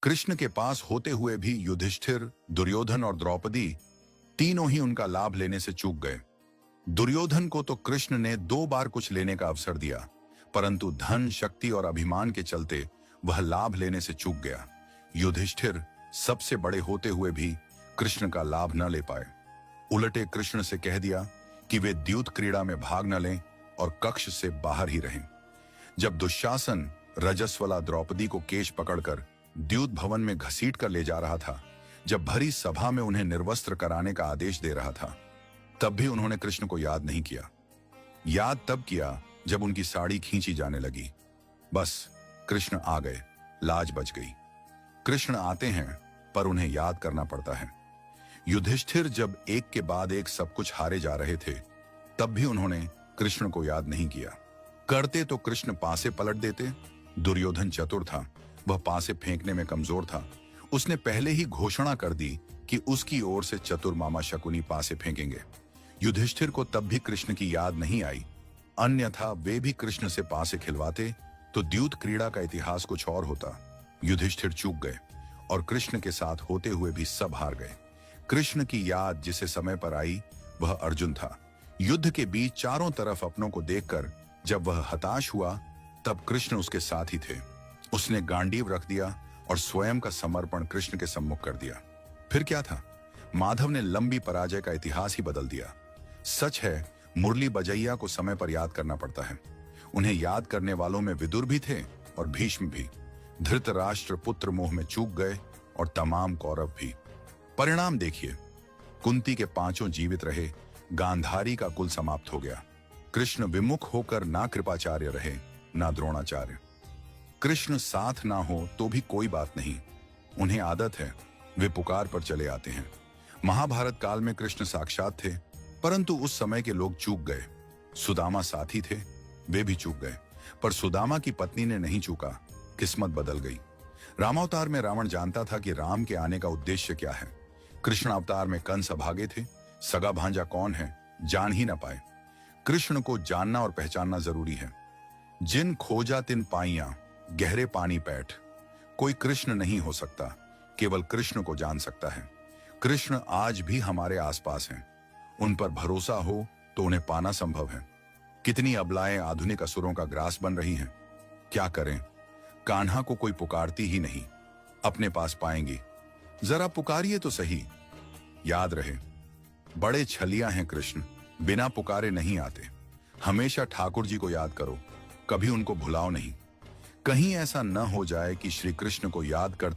कृष्ण के पास होते हुए भी युधिष्ठिर, दुर्योधन और द्रौपदी तीनों ही उनका लाभ लेने से चूक गए। दुर्योधन को तो कृष्ण ने 2 बार कुछ लेने का अवसर दिया, परंतु धन, शक्ति और अभिमान के चलते वह लाभ लेने से चूक गया। युधिष्ठिर सबसे बड़े होते हुए भी कृष्ण का लाभ न ले पाए। उलटे कृष्ण से कह दिया कि वे द्यूत क्रीड़ा में भाग न लें और कक्ष से बाहर ही रहें। जब दुशासन रजस्वला द्रौपदी को केश पकड़कर द्यूत भवन में घसीट कर ले जा रहा था, जब भरी सभा में उन्हें निर्वस्त्र कराने का आदेश दे रहा था, तब भी उन्होंने कृष्ण को याद नहीं किया। याद तब किया जब उनकी साड़ी खींची जाने लगी। बस कृष्ण आ गए, लाज बच गई। कृष्ण आते हैं पर उन्हें याद करना पड़ता है। युधिष्ठिर जब एक के बाद एक सब कुछ हारे जा रहे थे, तब भी उन्होंने कृष्ण को याद नहीं किया। करते तो कृष्ण पासे पलट देते। दुर्योधन चतुर था, वह पासे फेंकने में कमजोर था। उसने पहले ही घोषणा कर दी कि उसकी ओर से चतुर मामा शकुनी पासे फेंकेंगे। युधिष्ठिर को तब भी कृष्ण की याद नहीं आई, अन्यथा वे भी कृष्ण से पासे खिलवाते तो द्यूत क्रीड़ा का इतिहास कुछ और होता। युधिष्ठिर चूक गए और कृष्ण के साथ होते हुए भी सब हार गए। कृष्ण की याद जिसे समय पर आई वह अर्जुन था। युद्ध के बीच चारों तरफ अपनों को देखकर जब वह हताश हुआ, तब कृष्ण उसके साथ ही थे। उसने गांडीव रख दिया और स्वयं का समर्पण कृष्ण के सम्मुख कर दिया। फिर क्या था? माधव ने लंबी पराजय का इतिहास ही बदल दिया। सच है, मुरली बजैया को समय पर याद करना पड़ता है। उन्हें याद करने वालों में विदुर भी थे और भीष्म भी। धृतराष्ट्र पुत्र मोह में चूक गए और तमाम कौरव भी। परिणाम देखिए, कुंती के 5 जीवित रहे, गांधारी का कुल समाप्त हो गया। कृष्ण विमुख होकर ना कृपाचार्य रहे ना द्रोणाचार्य। कृष्ण साथ ना हो तो भी कोई बात नहीं, उन्हें आदत है, वे पुकार पर चले आते हैं। महाभारत काल में कृष्ण साक्षात थे, परंतु उस समय के लोग चूक गए। सुदामा साथी थे, वे भी चूक गए, पर सुदामा की पत्नी ने नहीं चूका, किस्मत बदल गई। रामावतार में रावण जानता था कि राम के आने का उद्देश्य क्या है। कृष्ण अवतार में कंस अभागे थे, सगा भांजा कौन है जान ही ना पाए। कृष्ण को जानना और पहचानना जरूरी है। जिन खोजा तिन पाइया, गहरे पानी पैठ। कोई कृष्ण नहीं हो सकता, केवल कृष्ण को जान सकता है। कृष्ण आज भी हमारे आसपास हैं। उन पर भरोसा हो तो उन्हें पाना संभव है। कितनी अबलाएं आधुनिक असुरों का ग्रास बन रही हैं। क्या करें, कान्हा को कोई पुकारती ही नहीं। अपने पास पाएंगी, जरा पुकारिए तो सही। याद रहे, बड़े छलिया हैं कृष्ण, बिना पुकारे नहीं आते। हमेशा ठाकुर जी को याद करो, कभी उनको भुलाओ नहीं। कहीं ऐसा न हो जाए कि श्री कृष्ण को याद करते